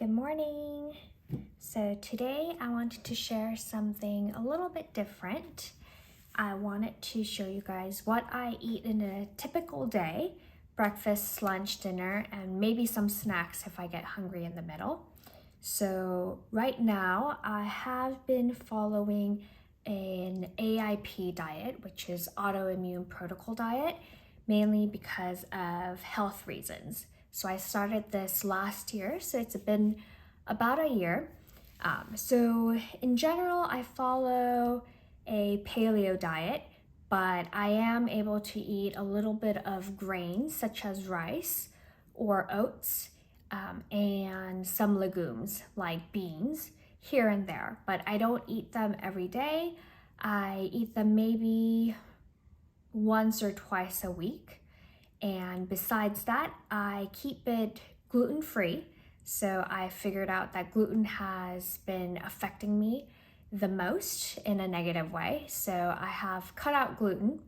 Good morning. So today I wanted to share something a little bit different. I wanted to show you guys what I eat in a typical day, breakfast, lunch, dinner, and maybe some snacks if I get hungry in the middle. So right now I have been following an AIP diet, which is Autoimmune Protocol diet, mainly because of health reasons. So I started this last year, so it's been about a year. So in general, I follow a paleo diet, but I am able to eat a little bit of grains such as rice or oats and some legumes like beans here and there, but I don't eat them every day. I eat them maybe once or twice a week. And besides that, I keep it gluten-free. So I figured out that gluten has been affecting me the most in a negative way. So I have cut out gluten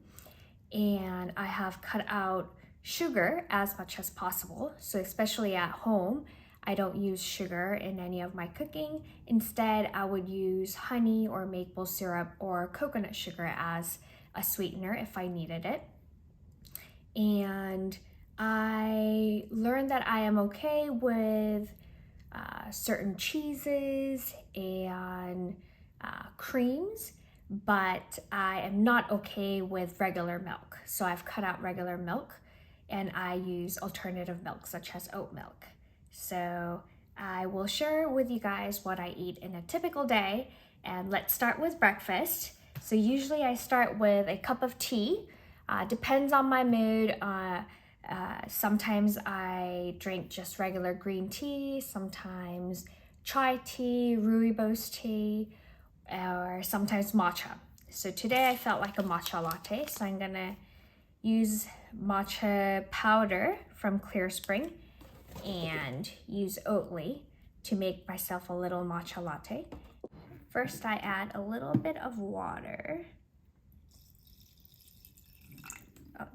and I have cut out sugar as much as possible. So especially at home, I don't use sugar in any of my cooking. Instead, I would use honey or maple syrup or coconut sugar as a sweetener if I needed it. And I learned that I am okay with certain cheeses and creams, but I am not okay with regular milk. So I've cut out regular milk and I use alternative milk such as oat milk. So I will share with you guys what I eat in a typical day, and let's start with breakfast. So usually I start with a cup of tea. Depends on my mood. Sometimes I drink just regular green tea, sometimes chai tea, rooibos tea, or sometimes matcha. So today I felt like a matcha latte, so I'm gonna use matcha powder from Clear Spring and use Oatly to make myself a little matcha latte. First I add a little bit of water.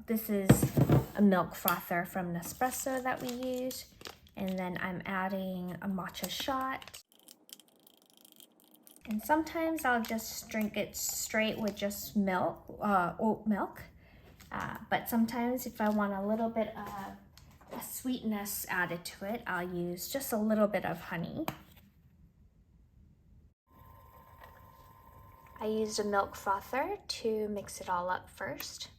This is a milk frother from Nespresso that we use. And then I'm adding a matcha shot. And sometimes I'll just drink it straight with just milk, oat milk. But sometimes if I want a little bit of a sweetness added to it, I'll use just a little bit of honey. I used a milk frother to mix it all up first.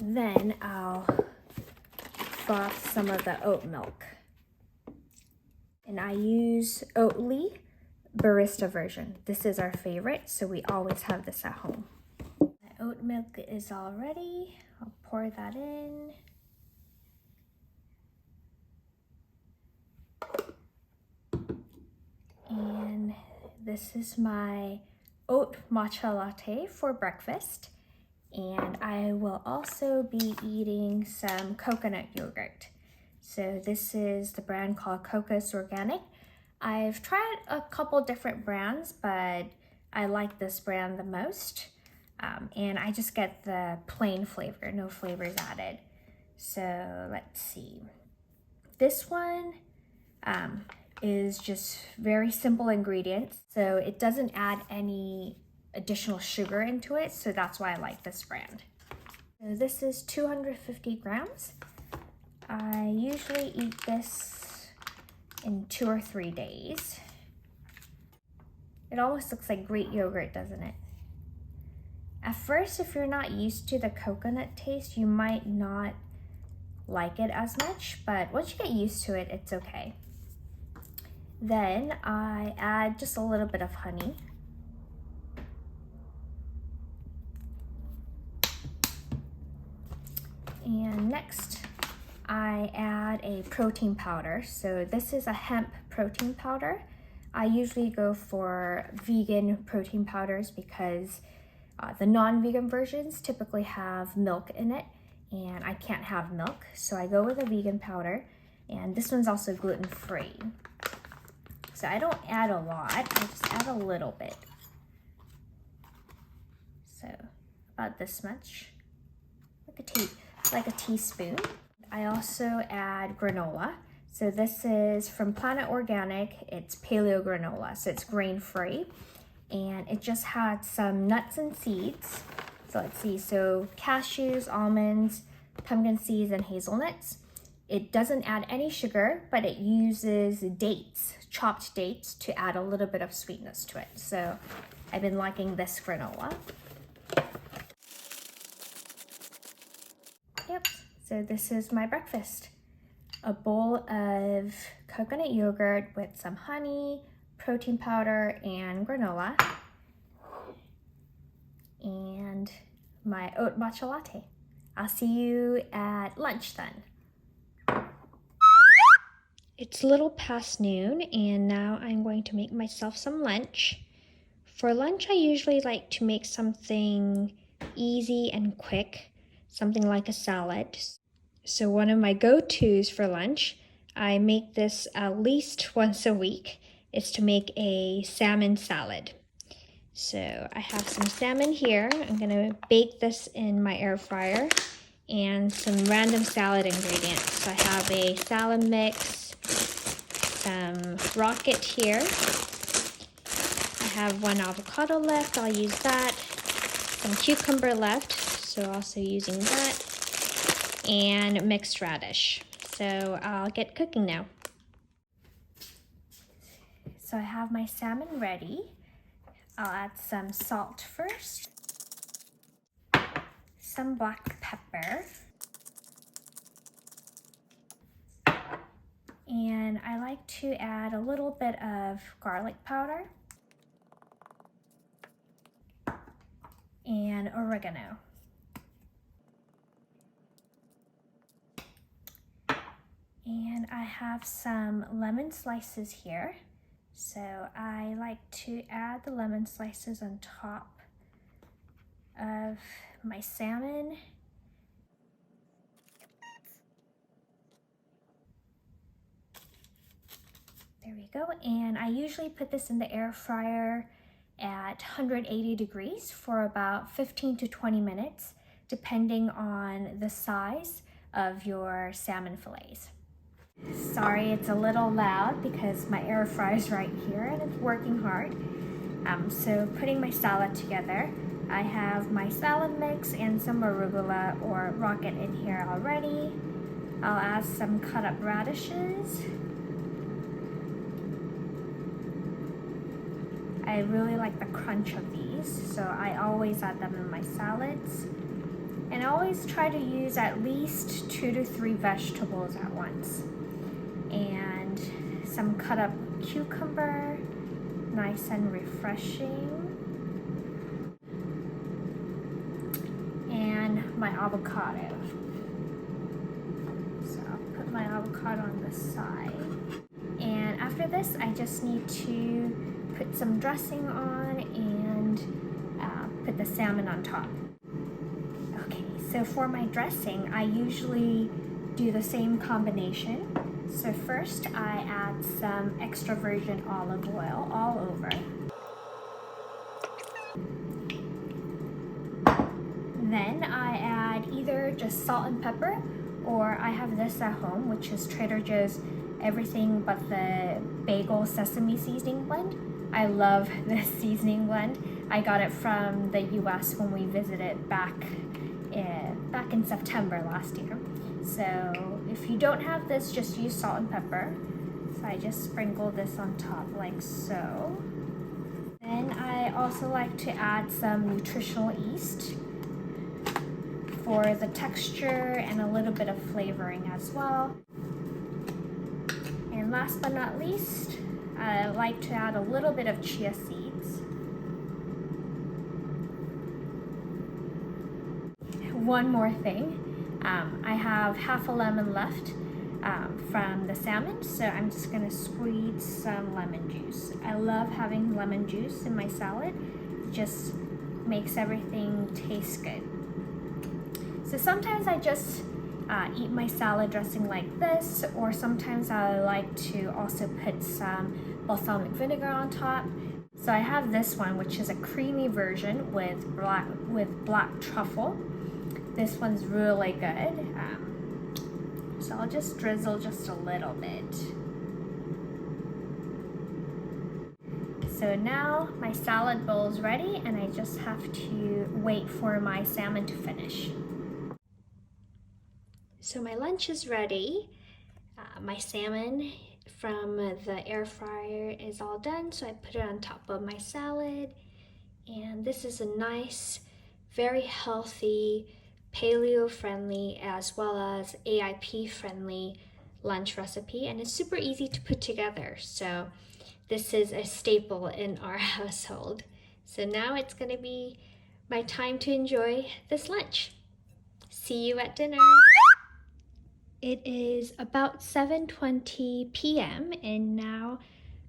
Then I'll froth some of the oat milk. And I use Oatly barista version. This is our favorite, so we always have this at home. The oat milk is all ready. I'll pour that in. And this is my oat matcha latte for breakfast. And I will also be eating some coconut yogurt. So this is the brand called Cocos Organic. I've tried a couple different brands, but I like this brand the most. And I just get the plain flavor, no flavors added. So let's see. This one is just very simple ingredients. So it doesn't add any additional sugar into it, so that's why I like this brand. So this is 250 grams. I usually eat this in 2 or 3 days. It almost looks like Greek yogurt, doesn't it? At first, if you're not used to the coconut taste, you might not like it as much, but once you get used to it, it's okay. Then I add just a little bit of honey. And next, I add a protein powder. So this is a hemp protein powder. I usually go for vegan protein powders because the non-vegan versions typically have milk in it, and I can't have milk, so I go with a vegan powder. And this one's also gluten-free. So I don't add a lot, I just add a little bit. So about this much, like a teaspoon. I also add granola. So this is from Planet Organic. It's paleo granola, so it's grain-free. And it just had some nuts and seeds. So let's see, so cashews, almonds, pumpkin seeds, and hazelnuts. It doesn't add any sugar, but it uses dates, chopped dates, to add a little bit of sweetness to it. So I've been liking this granola. Yep, so this is my breakfast. A bowl of coconut yogurt with some honey, protein powder, and granola. And my oat matcha latte. I'll see you at lunch then. It's a little past noon, and now I'm going to make myself some lunch. For lunch, I usually like to make something easy and quick, something like a salad. So one of my go-tos for lunch, I make this at least once a week, is to make a salmon salad. So I have some salmon here. I'm gonna bake this in my air fryer, and some random salad ingredients. So I have a salad mix, some rocket here. I have one avocado left, I'll use that. Some cucumber left, so also using that. And mixed radish. So I'll get cooking now. So I have my salmon ready. I'll add some salt first, some black pepper, and I like to add a little bit of garlic powder and oregano. And I have some lemon slices here. So I like to add the lemon slices on top of my salmon. There we go. And I usually put this in the air fryer at 180 degrees for about 15 to 20 minutes, depending on the size of your salmon fillets. Sorry, it's a little loud because my air fryer is right here and it's working hard. So putting my salad together, I have my salad mix and some arugula or rocket in here already. I'll add some cut up radishes. I really like the crunch of these, so I always add them in my salads. And I always try to use at least 2 to 3 vegetables at once. And some cut up cucumber, nice and refreshing. And my avocado. So I'll put my avocado on the side. And after this, I just need to put some dressing on and put the salmon on top. Okay, so for my dressing, I usually do the same combination. So first I add some extra virgin olive oil all over. Then I add either just salt and pepper, or I have this at home, which is Trader Joe's everything but the bagel sesame seasoning blend. I love this seasoning blend. I got it from the US when we visited back in September last year. So if you don't have this, just use salt and pepper. So I just sprinkle this on top like so. Then I also like to add some nutritional yeast for the texture and a little bit of flavoring as well. And last but not least, I like to add a little bit of chia seeds. One more thing, I have half a lemon left from the salmon, so I'm just gonna squeeze some lemon juice. I love having lemon juice in my salad. It just makes everything taste good. So sometimes I just eat my salad dressing like this, or sometimes I like to also put some balsamic vinegar on top. So I have this one, which is a creamy version with black truffle. This one's really good. So I'll just drizzle just a little bit. So now my salad bowl is ready and I just have to wait for my salmon to finish. So my lunch is ready. My salmon from the air fryer is all done, so I put it on top of my salad. And this is a nice, very healthy, paleo-friendly as well as AIP-friendly lunch recipe, and it's super easy to put together. So this is a staple in our household. So now it's gonna be my time to enjoy this lunch. See you at dinner. It is about 7:20 p.m. and now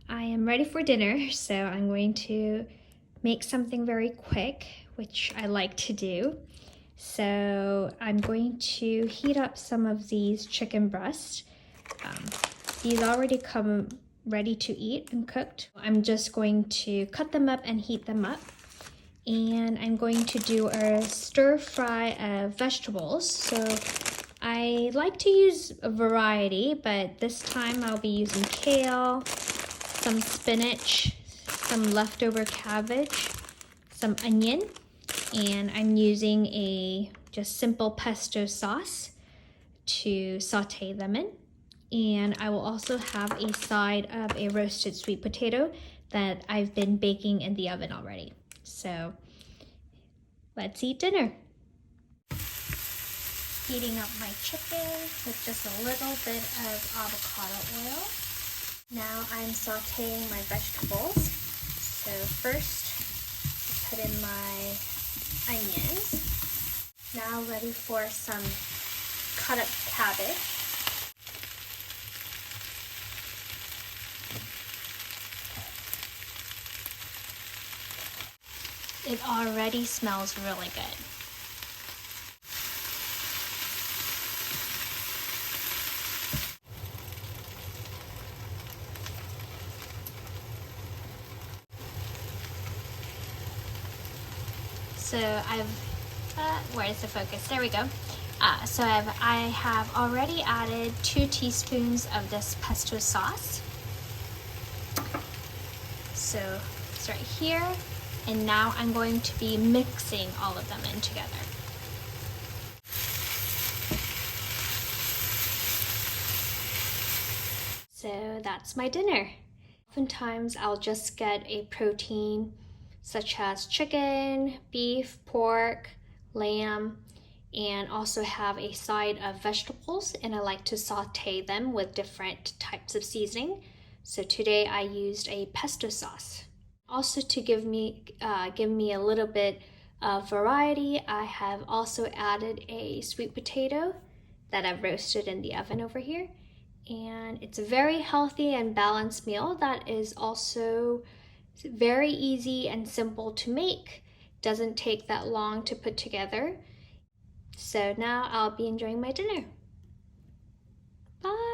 I am ready for dinner. So I'm going to make something very quick, which I like to do. So I'm going to heat up some of these chicken breasts. These already come ready to eat and cooked. I'm just going to cut them up and heat them up. And I'm going to do a stir fry of vegetables. So I like to use a variety, but this time I'll be using kale, some spinach, some leftover cabbage, some onion, and I'm using a just simple pesto sauce to saute them in. And I will also have a side of a roasted sweet potato that I've been baking in the oven already. So let's eat dinner. Heating up my chicken with just a little bit of avocado oil. Now I'm sauteing my vegetables. So first, put in my onions. Now ready for some cut up cabbage. It already smells really good. So where is the focus? There we go. I have already added 2 teaspoons of this pesto sauce. So it's right here. And now I'm going to be mixing all of them in together. So that's my dinner. Oftentimes I'll just get a protein such as chicken, beef, pork, lamb, and also have a side of vegetables, and I like to saute them with different types of seasoning. So today I used a pesto sauce. Also to give me a little bit of variety, I have also added a sweet potato that I've roasted in the oven over here. And it's a very healthy and balanced meal that is also very easy and simple to make. Doesn't take that long to put together. So now I'll be enjoying my dinner. Bye!